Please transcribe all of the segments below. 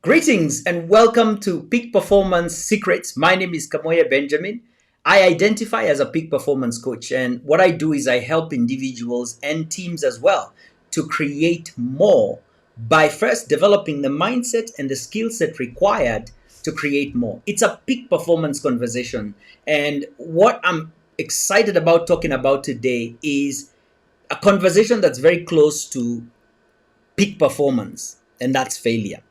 Greetings and welcome to Peak Performance Secrets. My name is Kamoye Benjamin. I identify as a peak performance coach, and what I do is I help individuals and teams as well to create more by first developing the mindset and the skill set required to create more. It's a peak performance conversation, and what I'm excited about talking about today is a conversation that's very close to peak performance, and that's failure.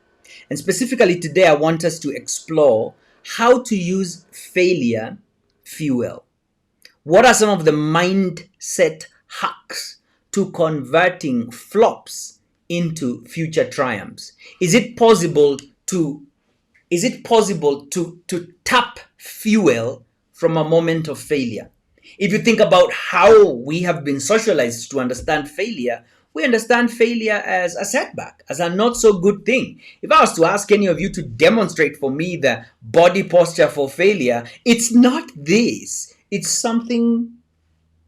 And specifically today, I want us to explore how to use failure fuel. What are some of the mindset hacks to converting flops into future triumphs? Is it possible to tap fuel from a moment of failure? If you think about how we have been socialized to understand failure, we understand failure as a setback, as a not so good thing. If I was to ask any of you to demonstrate for me the body posture for failure, it's not this. It's something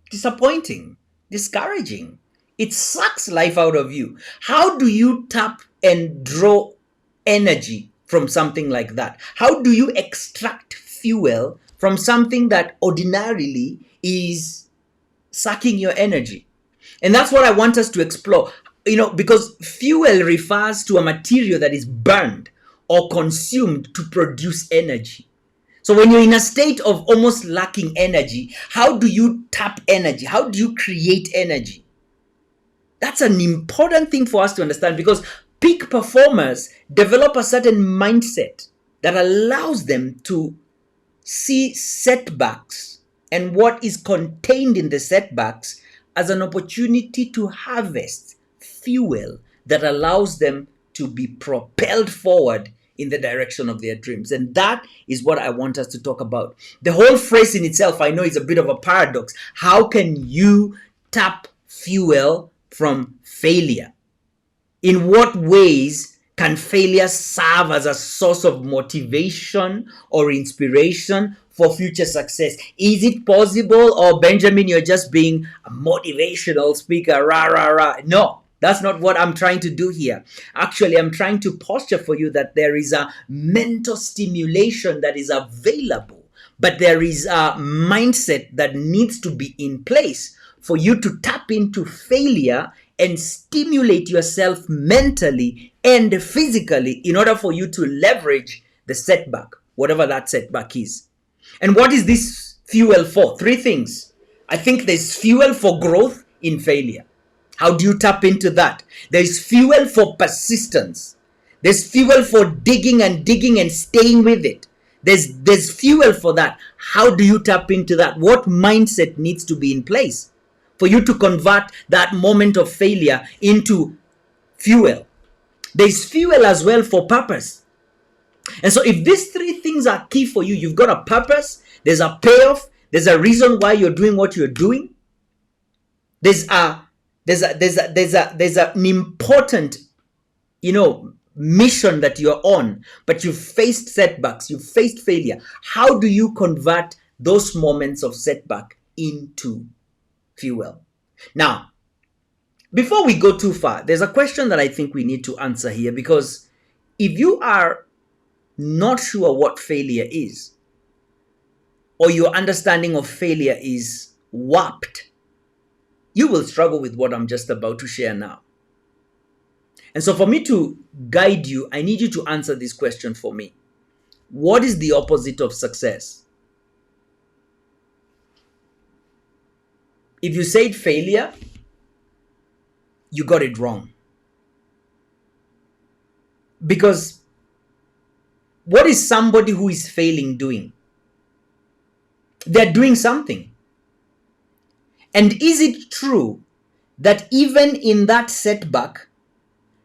disappointing, discouraging. It sucks life out of you. How do you tap and draw energy from something like that? How do you extract fuel from something that ordinarily is sucking your energy? And that's what I want us to explore. Because fuel refers to a material that is burned or consumed to produce energy. So when you're in a state of almost lacking energy, how do you tap energy? How do you create energy? That's an important thing for us to understand, because peak performers develop a certain mindset that allows them to see setbacks and what is contained in the setbacks as an opportunity to harvest fuel that allows them to be propelled forward in the direction of their dreams. And that is what I want us to talk about. The whole phrase in itself, I know, is a bit of a paradox. How can you tap fuel from failure? In what ways can failure serve as a source of motivation or inspiration for future success? Is it possible, or Benjamin, you're just being a motivational speaker, rah, rah, rah? No, that's not what I'm trying to do here. Actually, I'm trying to posture for you that there is a mental stimulation that is available, but there is a mindset that needs to be in place for you to tap into failure and stimulate yourself mentally and physically in order for you to leverage the setback, whatever that setback is. And what is this fuel for? Three things. I think there's fuel for growth in failure. How do you tap into that? There's fuel for persistence. There's fuel for digging and staying with it. There's fuel for that. How do you tap into that? What mindset needs to be in place for you to convert that moment of failure into fuel? There's fuel as well for purpose. And so if these three things are key for you, you've got a purpose, there's a payoff, there's a reason why you're doing what you're doing. There's an important, mission that you're on, but you've faced setbacks, you've faced failure. How do you convert those moments of setback into fuel? Now, before we go too far, there's a question that I think we need to answer here, because if you are not sure what failure is, or your understanding of failure is warped, you will struggle with what I'm just about to share now. And so for me to guide you, I need you to answer this question for me. What is the opposite of success? If you said failure, you got it wrong. Because what is somebody who is failing doing? They're doing something. And is it true that even in that setback,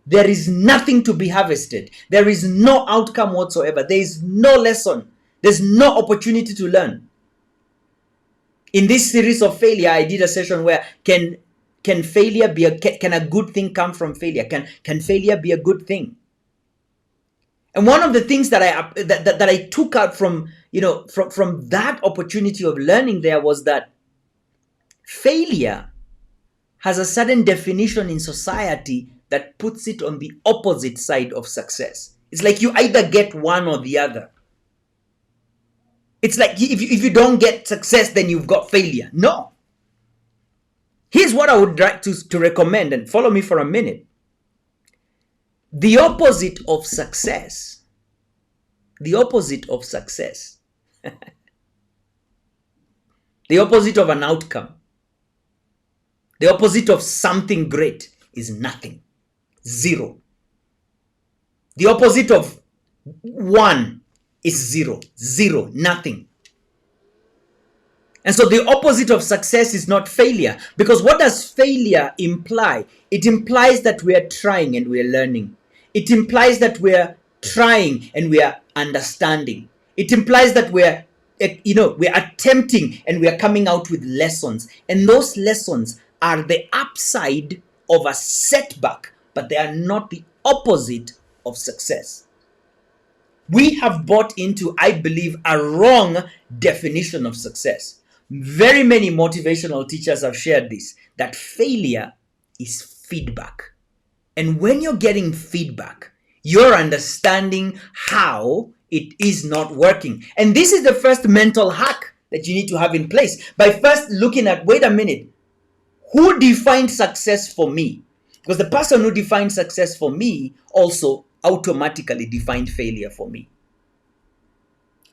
there is nothing to be harvested? There is no outcome whatsoever. There is no lesson. There's no opportunity to learn. In this series of failure, I did a session where can failure be can a good thing come from failure? Can failure be a good thing? And one of the things that I took out from that opportunity of learning there was that failure has a certain definition in society that puts it on the opposite side of success. It's like you either get one or the other. It's like if you don't get success, then you've got failure. No. Here's what I would like to recommend, and follow me for a minute. The opposite of success, the opposite of success, the opposite of an outcome, the opposite of something great is nothing. Zero. The opposite of one is zero. Zero. Nothing. And so the opposite of success is not failure. Because what does failure imply? It implies that we are trying and we are learning. It implies that we are trying and we are understanding. It implies that we're attempting and we are coming out with lessons. And those lessons are the upside of a setback, but they are not the opposite of success. We have bought into, I believe, a wrong definition of success. Very many motivational teachers have shared this, that failure is feedback. And when you're getting feedback, you're understanding how it is not working. And this is the first mental hack that you need to have in place, by first looking at, wait a minute, who defined success for me? Because the person who defined success for me also automatically defined failure for me.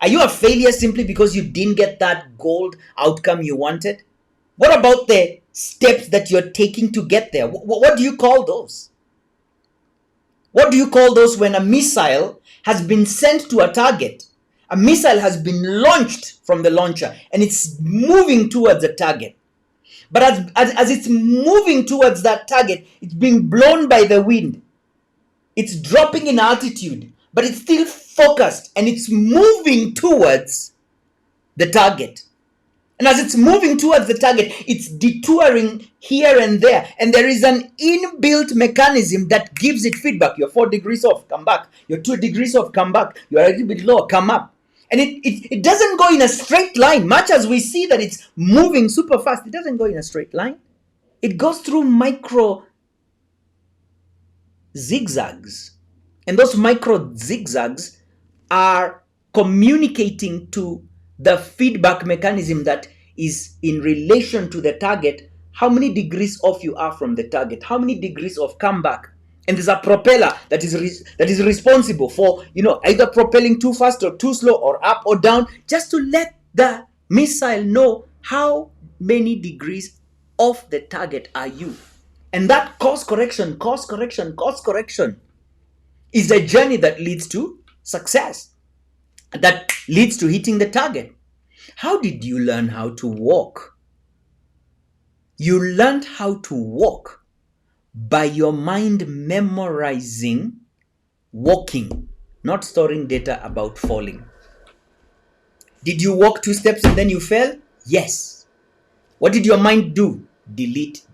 Are you a failure simply because you didn't get that gold outcome you wanted? What about the steps that you're taking to get there? What do you call those? What do you call those when a missile has been sent to a target? A missile has been launched from the launcher and it's moving towards the target. But as it's moving towards that target, it's being blown by the wind. It's dropping in altitude, but it's still focused and it's moving towards the target. And as it's moving towards the target, it's detouring here and there. And there is an inbuilt mechanism that gives it feedback. You're 4 degrees off, come back. You're 2 degrees off, come back. You're a little bit lower, come up. And it doesn't go in a straight line. Much as we see that it's moving super fast, it doesn't go in a straight line. It goes through micro zigzags. And those micro zigzags are communicating to the feedback mechanism that is in relation to the target, how many degrees off you are from the target, how many degrees of comeback. And there's a propeller that is responsible for, either propelling too fast or too slow or up or down, just to let the missile know how many degrees off the target are you. And that course correction is a journey that leads to success, that leads to hitting the target. How did you learn how to walk? You learned how to walk by your mind memorizing walking, not storing data about falling. Did you walk 2 steps and then you fell? Yes. What did your mind do? Delete.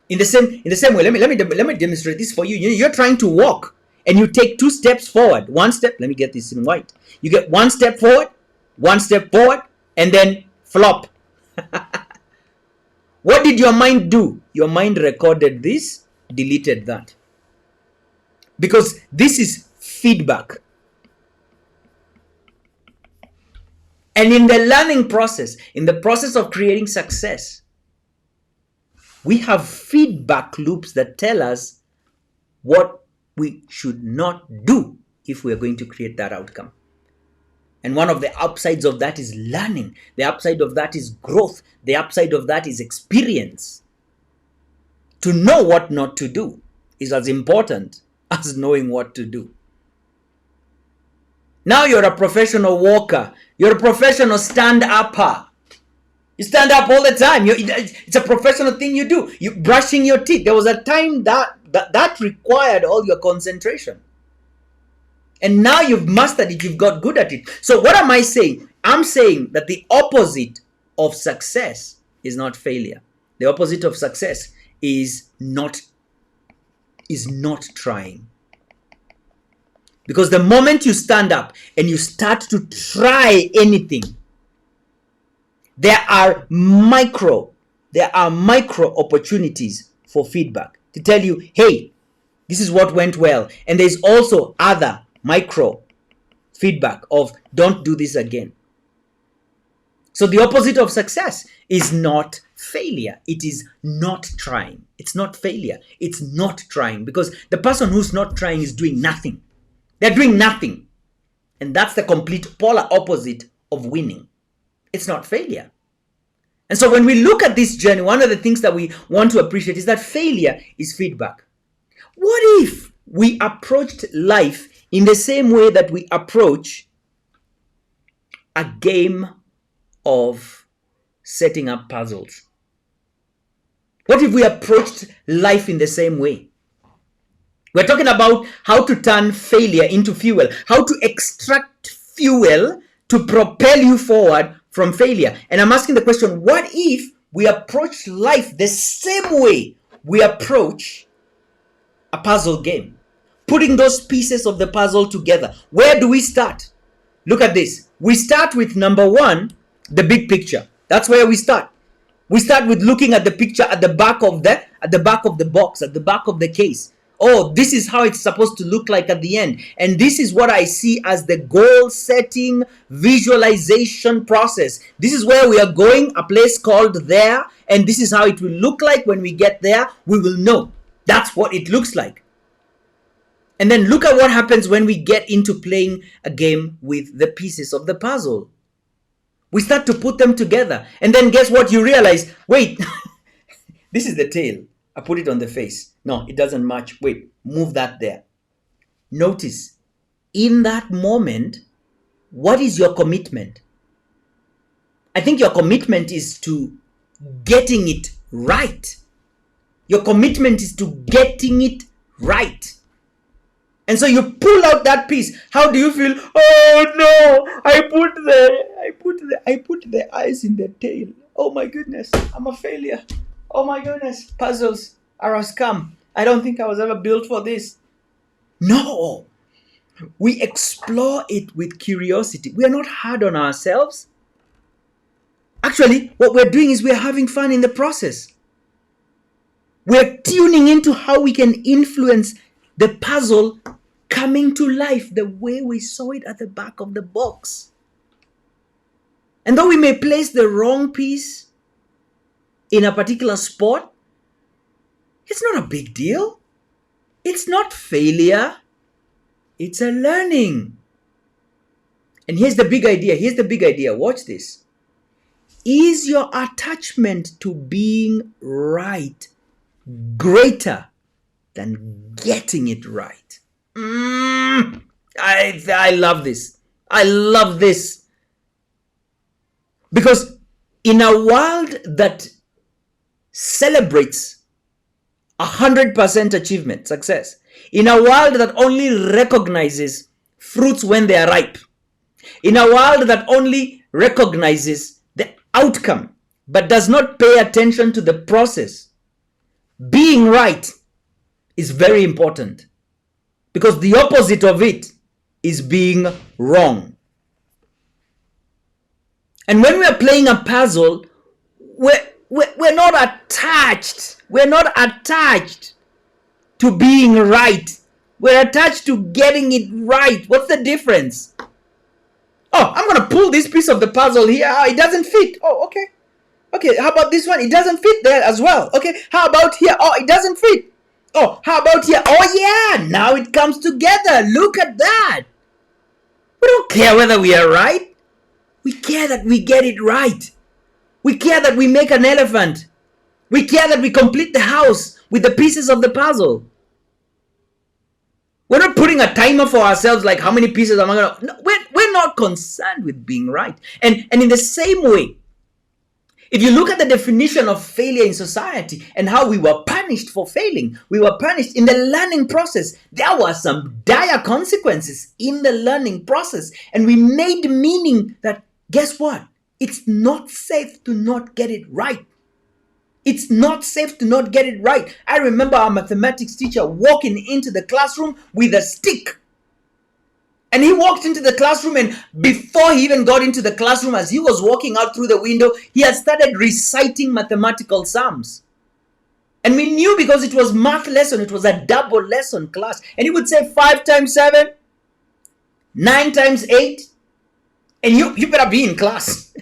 In the same way, let me demonstrate this for you. You're trying to walk and you take 2 steps forward. 1 step, let me get this in white. You get 1 step forward, 1 step forward, and then flop. What did your mind do? Your mind recorded this, deleted that. Because this is feedback. And in the learning process, in the process of creating success, we have feedback loops that tell us what we should not do if we are going to create that outcome. And one of the upsides of that is learning. The upside of that is growth. The upside of that is experience. To know what not to do is as important as knowing what to do. Now you're a professional walker. You're a professional stand-upper. You stand up all the time. It's a professional thing you do. You brushing your teeth. There was a time that required all your concentration. And now you've mastered it. You've got good at it. So what am I saying? I'm saying that the opposite of success is not failure. The opposite of success is not trying. Because the moment you stand up and you start to try anything, there are micro opportunities for feedback to tell you, hey, This is what went well. And there's also other micro feedback of don't do this again. So the opposite of success is not failure. It is not trying. It's not failure. It's not trying, because the person who's not trying is doing nothing. They're doing nothing. And that's the complete polar opposite of winning. It's not failure. And so when we look at this journey, one of the things that we want to appreciate is that failure is feedback. What if we approached life in the same way that we approach a game of setting up puzzles? What if we approached life in the same way? We're talking about how to turn failure into fuel, how to extract fuel to propel you forward from failure. And I'm asking the question, what if we approach life the same way we approach a puzzle game? Putting those pieces of the puzzle together. Where do we start? Look at this. We start with number one, the big picture. That's where we start. We start with looking at the picture at the back of the box, at the back of the case. Oh, this is how it's supposed to look like at the end. And this is what I see as the goal setting visualization process. This is where we are going, a place called there. And this is how it will look like when we get there. We will know that's what it looks like. And then look at what happens when we get into playing a game with the pieces of the puzzle. We start to put them together. And then guess what? You realize, wait, this is the tail. I put it on the face. No, it doesn't match. Wait, move that there. Notice, in that moment, what is your commitment? I think your commitment is to getting it right. Your commitment is to getting it right. And so you pull out that piece. How do you feel? Oh no, I put the eyes in the tail. Oh my goodness, I'm a failure. Oh my goodness, puzzles are a scam. I don't think I was ever built for this. No, we explore it with curiosity. We are not hard on ourselves. Actually, what we're doing is we're having fun in the process. We're tuning into how we can influence the puzzle coming to life the way we saw it at the back of the box. And though we may place the wrong piece in a particular spot, it's not a big deal. It's not failure. It's a learning. And here's the big idea. Watch this. Is your attachment to being right greater than getting it right? I love this. I love this. Because in a world that celebrates 100% achievement, success, in a world that only recognizes fruits when they are ripe, in a world that only recognizes the outcome but does not pay attention to the process, being right is very important, because the opposite of it is being wrong. And when we are playing a puzzle, we're not attached. We're not attached to being right. We're attached to getting it right. What's the difference? Oh, I'm going to pull this piece of the puzzle here. Oh, it doesn't fit. Oh, okay. Okay, how about this one? It doesn't fit there as well. Okay, how about here? Oh, it doesn't fit. Oh, how about here? Oh, yeah, now it comes together. Look at that. We don't care whether we are right. We care that we get it right. We care that we make an elephant. We care that we complete the house with the pieces of the puzzle. We're not putting a timer for ourselves like how many pieces am I going to... No, we're not concerned with being right. And in the same way, if you look at the definition of failure in society and how we were punished for failing, we were punished in the learning process. There were some dire consequences in the learning process. And we made meaning that, guess what? It's not safe to not get it right. It's not safe to not get it right. I remember our mathematics teacher walking into the classroom with a stick. And he walked into the classroom, and before he even got into the classroom, as he was walking out through the window, he had started reciting mathematical sums. And we knew knew because it was math lesson. It was a double lesson class. And he would say 5 times 7, 9 times 8. And you better be in class.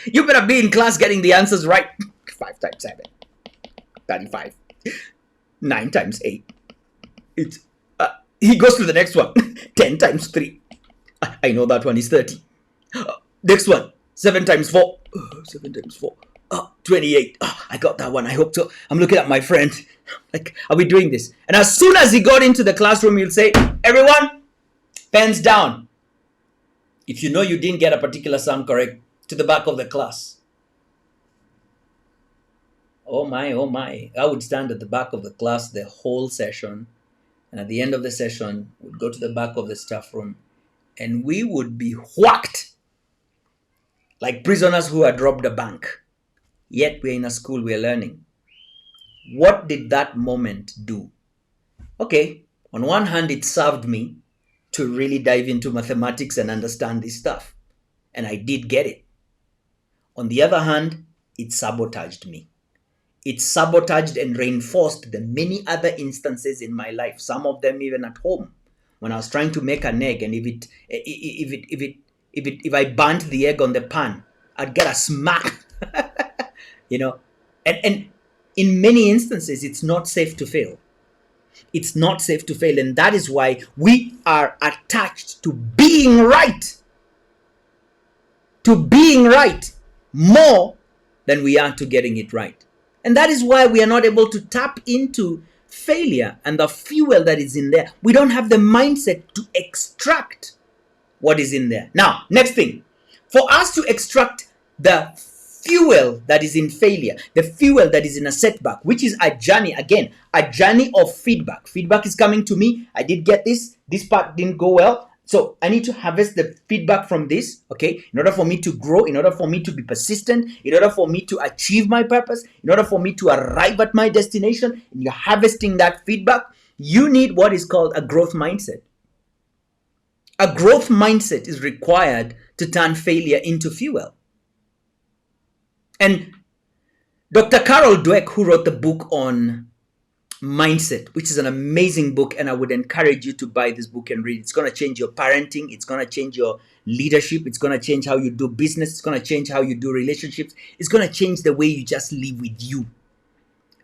You better be in class getting the answers right. 5 times 7, 35. 9 times 8. It's he goes to the next one. 10 times 3. I know that one is 30. Next one. 7 times 4. 7 times 4. 28. I got that one. I hope so. I'm looking at my friend. Like, are we doing this? And as soon as he got into the classroom, he'll say, everyone, pens down. If you know you didn't get a particular sum correct, to the back of the class. Oh my, oh my. I would stand at the back of the class the whole session. And at the end of the session, we'd go to the back of the staff room and we would be whacked like prisoners who had robbed a bank. Yet we're in a school, we're learning. What did that moment do? Okay, on one hand, it served me to really dive into mathematics and understand this stuff. And I did get it. On the other hand, it sabotaged me. It sabotaged and reinforced the many other instances in my life, some of them even at home, when I was trying to make an egg, and if I burnt the egg on the pan, I'd get a smack. And in many instances, it's not safe to fail. It's not safe to fail, and that is why we are attached to being right. To being right more than we are to getting it right. And that is why we are not able to tap into failure and the fuel that is in there. We don't have the mindset to extract what is in there. Now, next thing, for us to extract the fuel that is in failure, the fuel that is in a setback, which is a journey, again, a journey of feedback. Feedback is coming to me. I did get this. This part didn't go well. So I need to harvest the feedback from this, okay? In order for me to grow, in order for me to be persistent, in order for me to achieve my purpose, in order for me to arrive at my destination, and you're harvesting that feedback, you need what is called a growth mindset. A growth mindset is required to turn failure into fuel. And Dr. Carol Dweck, who wrote the book on mindset, which is an amazing book, and I would encourage you to buy this book and read. It's going to change your parenting. It's going to change your leadership. It's going to change how you do business. It's going to change how you do relationships. It's going to change the way you just live with you.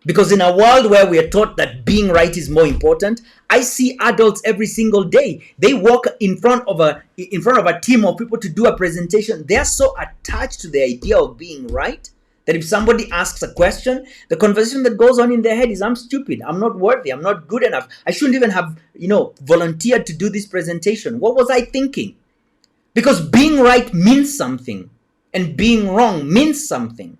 Because in a world where we are taught that being right is more important, I see adults every single day. They walk in front of a team of people to do a presentation. They're so attached to the idea of being right that if somebody asks a question, the conversation that goes on in their head is, I'm stupid, I'm not worthy, I'm not good enough, I shouldn't even have, volunteered to do this presentation. What was I thinking? Because being right means something and being wrong means something.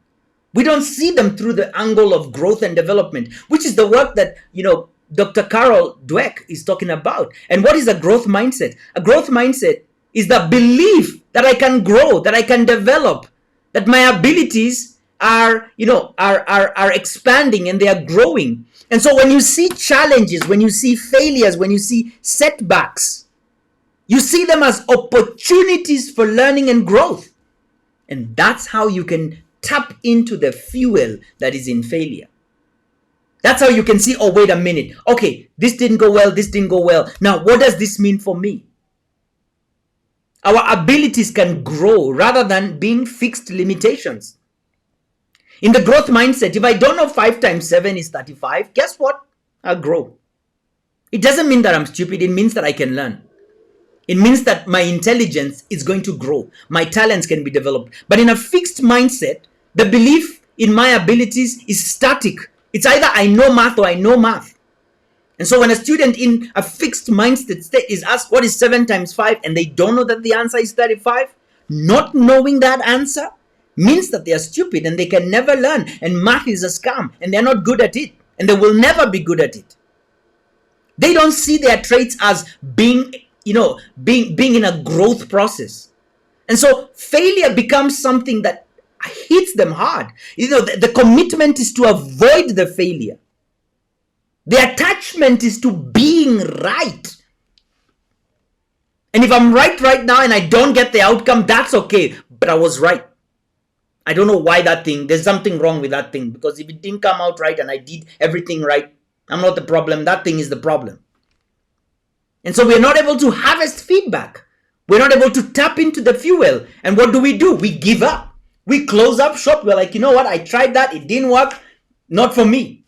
We don't see them through the angle of growth and development, which is the work that, Dr. Carol Dweck is talking about. And what is a growth mindset? A growth mindset is the belief that I can grow, that I can develop, that my abilities are expanding and they are growing. And so when you see challenges, when you see failures, when you see setbacks, you see them as opportunities for learning and growth. And that's how you can tap into the fuel that is in failure. That's how you can see, oh, wait a minute. Okay, this didn't go well, this didn't go well. Now, what does this mean for me? Our abilities can grow rather than being fixed limitations. In the growth mindset, if I don't know 5 times 7 is 35, guess what? I'll grow. It doesn't mean that I'm stupid. It means that I can learn. It means that my intelligence is going to grow. My talents can be developed. But in a fixed mindset, the belief in my abilities is static. It's either I know math or I know math. And so when a student in a fixed mindset state is asked what is 7 times 5 and they don't know that the answer is 35, not knowing that answer means that they are stupid and they can never learn, and math is a scam and they're not good at it and they will never be good at it. They don't see their traits as being in a growth process. And so failure becomes something that hits them hard. The commitment is to avoid the failure. The attachment is to being right. And if I'm right now and I don't get the outcome, that's okay. But I was right. I don't know why that thing, there's something wrong with that thing, because if it didn't come out right and I did everything right, I'm not the problem. That thing is the problem. And so we're not able to harvest feedback. We're not able to tap into the fuel. And what do? We give up. We close up shop. We're like, you know what? I tried that. It didn't work. Not for me.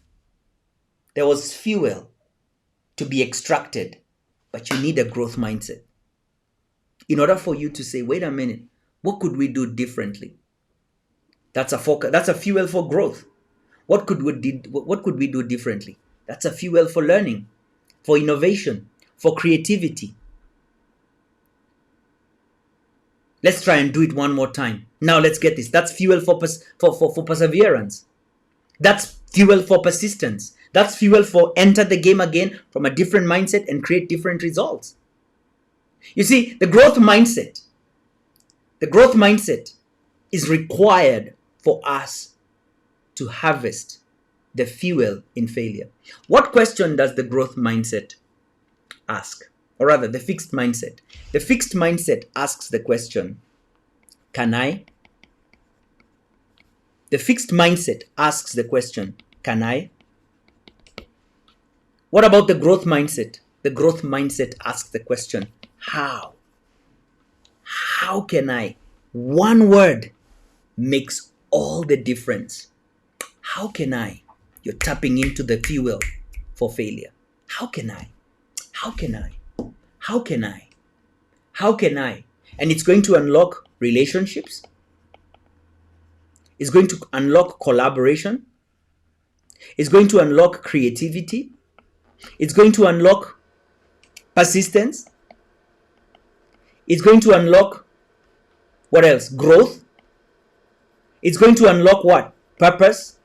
There was fuel to be extracted, but you need a growth mindset. In order for you to say, wait a minute, what could we do differently? That's a focus. That's a fuel for growth. What could we do differently? That's a fuel for learning, for innovation, for creativity. Let's try and do it one more time. Now let's get this. That's fuel for perseverance. That's fuel for persistence. That's fuel for enter the game again from a different mindset and create different results. You see, the growth mindset is required for us to harvest the fuel in failure. What question does the growth mindset ask? Or rather, the fixed mindset. The fixed mindset asks the question, can I? The fixed mindset asks the question, can I? What about the growth mindset? The growth mindset asks the question, how? How can I? One word makes all the difference. How can I? You're tapping into the fuel for failure. How can I? How can I? How can I? How can I? And it's going to unlock relationships. It's going to unlock collaboration. It's going to unlock creativity. It's going to unlock persistence. It's going to unlock, what else? Growth. It's going to unlock what? Purpose.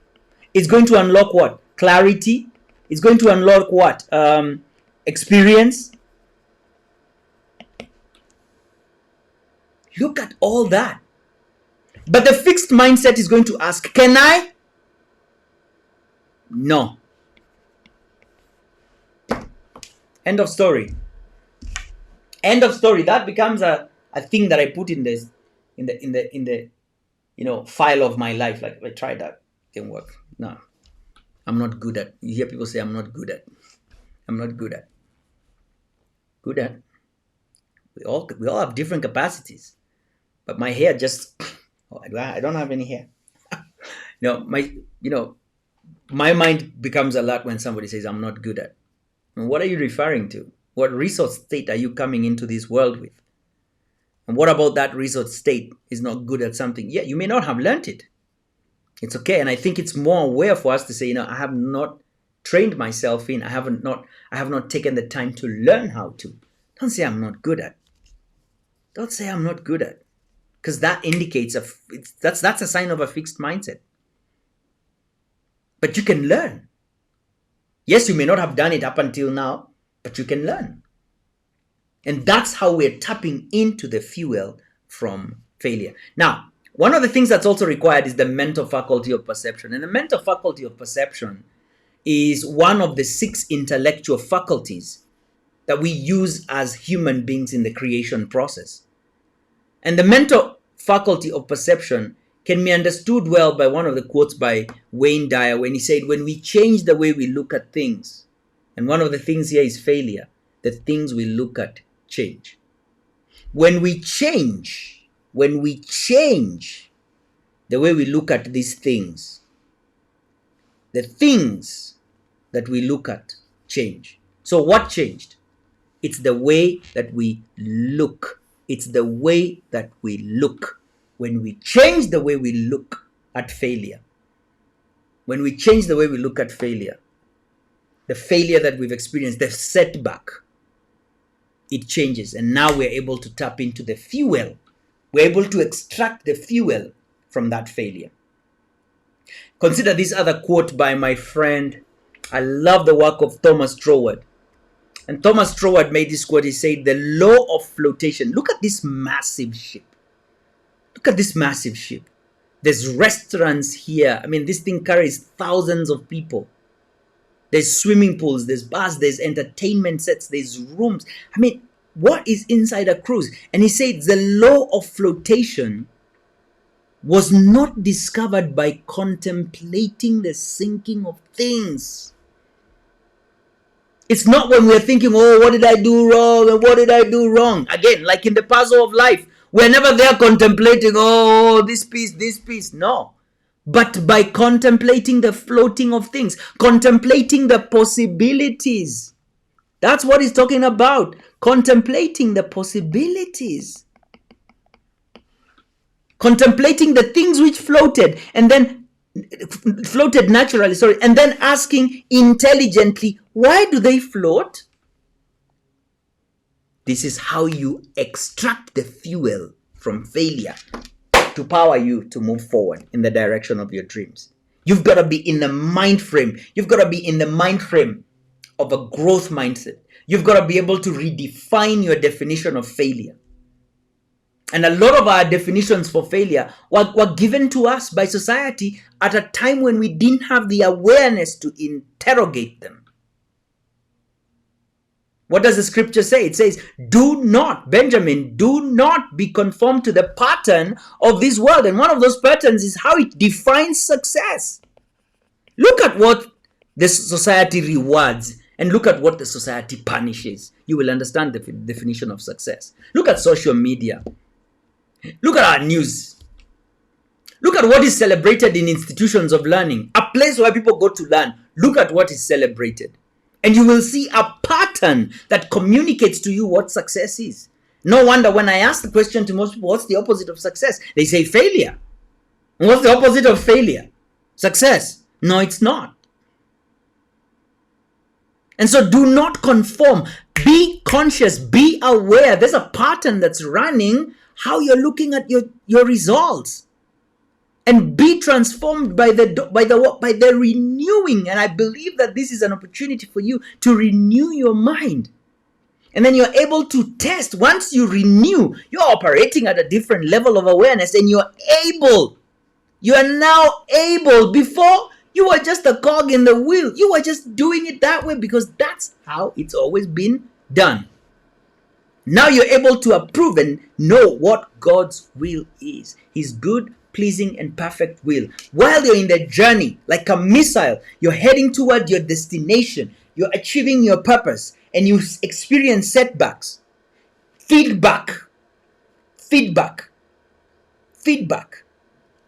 It's going to unlock what? Clarity. It's going to unlock what? Experience. Look at all that. But the fixed mindset is going to ask, can I? No. End of story. End of story. That becomes a thing that I put in the file of my life. Like, I tried that, didn't work. No, I'm not good at. You hear people say I'm not good at. I'm not good at. Good at. We all have different capacities, but my hair just. Oh, I don't have any hair. My mind becomes alert when somebody says I'm not good at. And what are you referring to? What resource state are you coming into this world with? And what about that resource state is not good at something? Yeah, you may not have learned it. It's okay. And I think it's more aware for us to say, I have not trained myself in. I have not taken the time to learn how to. Don't say I'm not good at. Don't say I'm not good at. Because that indicates that's a sign of a fixed mindset. But you can learn. Yes, you may not have done it up until now, but you can learn. And that's how we're tapping into the fuel from failure. Now, one of the things that's also required is the mental faculty of perception. And the mental faculty of perception is one of the 6 intellectual faculties that we use as human beings in the creation process. And the mental faculty of perception can be understood well by one of the quotes by Wayne Dyer when he said, when we change the way we look at things, and one of the things here is failure, the things we look at change. When we change the way we look at these things, the things that we look at change. So what changed? It's the way that we look. It's the way that we look. When we change the way we look at failure, when we change the way we look at failure, the failure that we've experienced, the setback, it changes. And now we're able to tap into the fuel. We're able to extract the fuel from that failure. Consider this other quote by my friend. I love the work of Thomas Troward. And Thomas Troward made this quote. He said, the law of flotation. Look at this massive ship. Look at this massive ship. There's restaurants here. I mean, this thing carries thousands of people. There's swimming pools, there's bars, there's entertainment sets, there's rooms. I mean, what is inside a cruise? And he said the law of flotation was not discovered by contemplating the sinking of things. It's not when we're thinking, oh, what did I do wrong? And what did I do wrong? Again, like in the puzzle of life, we're never there contemplating, oh, this piece, this piece. No. But by contemplating the floating of things, contemplating the possibilities. That's what he's talking about. Contemplating the possibilities. Contemplating the things which floated and then floated naturally, and then asking intelligently, why do they float? This is how you extract the fuel from failure to power you to move forward in the direction of your dreams. You've got to be in the mind frame. You've got to be in the mind frame of a growth mindset. You've got to be able to redefine your definition of failure. And a lot of our definitions for failure were given to us by society at a time when we didn't have the awareness to interrogate them. What does the scripture say? It says, do not be conformed to the pattern of this world. And one of those patterns is how it defines success. Look at what the society rewards and look at what the society punishes. You will understand the definition of success. Look at social media. Look at our news. Look at what is celebrated in institutions of learning, a place where people go to learn. Look at what is celebrated. And you will see a pattern that communicates to you what success is. No wonder when I ask the question to most people, what's the opposite of success? They say failure. And what's the opposite of failure? Success. No, it's not. And so do not conform. Be conscious. Be aware. There's a pattern that's running how you're looking at your results. And be transformed by the renewing. And I believe that this is an opportunity for you to renew your mind. And then you're able to test. Once you renew, you're operating at a different level of awareness. And you are now able. Before, you were just a cog in the wheel. You were just doing it that way because that's how it's always been done. Now you're able to approve and know what God's will is. His good, pleasing, and perfect will. While you're in the journey, like a missile, you're heading toward your destination. You're achieving your purpose and you experience setbacks. Feedback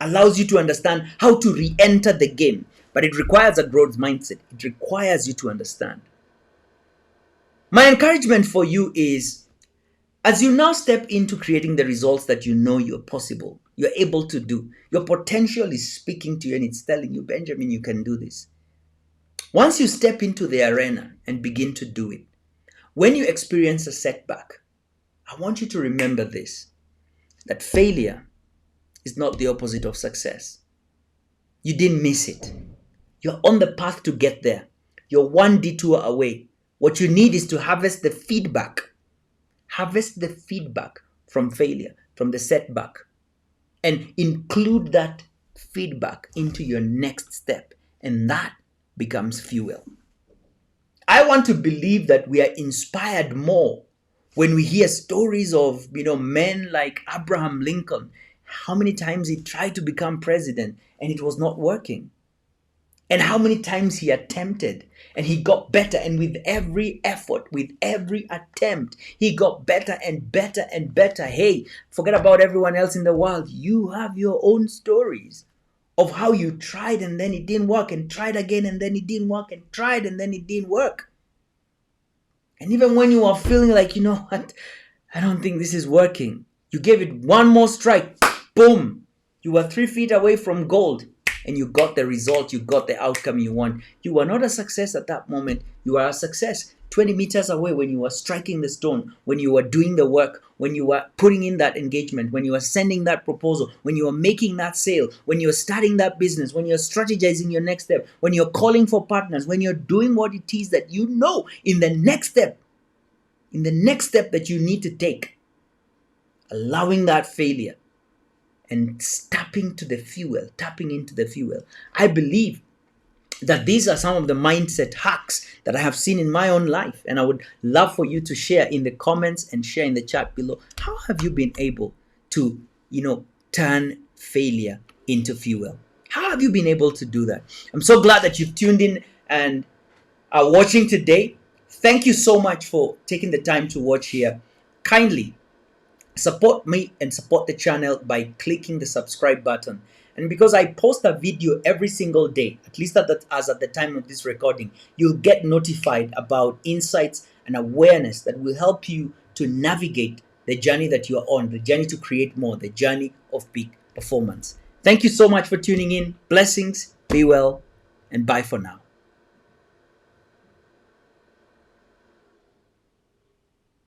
allows you to understand how to re-enter the game. But it requires a growth mindset. It requires you to understand. My encouragement for you is, as you now step into creating the results that you know you're able to do, your potential is speaking to you and it's telling you, Benjamin, you can do this. Once you step into the arena and begin to do it, when you experience a setback, I want you to remember this, that failure is not the opposite of success. You didn't miss it. You're on the path to get there. You're one detour away. What you need is to harvest the feedback. Harvest the feedback from failure, from the setback, and include that feedback into your next step. And that becomes fuel. I want to believe that we are inspired more when we hear stories of, men like Abraham Lincoln, how many times he tried to become president and it was not working. And how many times he attempted and he got better. And with every effort, with every attempt, he got better and better and better. Hey, forget about everyone else in the world. You have your own stories of how you tried and then it didn't work, and tried again and then it didn't work, and tried and then it didn't work. And even when you are feeling like, you know what, I don't think this is working, you gave it one more strike, boom, you were 3 feet away from gold. And you got the result, you got the outcome you want. You were not a success at that moment. You were a success 20 meters away when you were striking the stone, when you were doing the work, when you were putting in that engagement, when you were sending that proposal, when you were making that sale, when you were starting that business, when you're strategizing your next step, when you're calling for partners, when you're doing what it is that you know in the next step that you need to take, allowing that failure and tapping into the fuel. I believe that these are some of the mindset hacks that I have seen in my own life. And I would love for you to share in the comments and share in the chat below. How have you been able to, turn failure into fuel. How have you been able to do that? I'm so glad that you've tuned in and are watching today. Thank you so much for taking the time to watch here. Kindly support me and support the channel by clicking the subscribe button. And because I post a video every single day, at least as at the time of this recording, you'll get notified about insights and awareness that will help you to navigate the journey that you are on, the journey to create more, the journey of peak performance. Thank you so much for tuning in. Blessings, be well, and bye for now.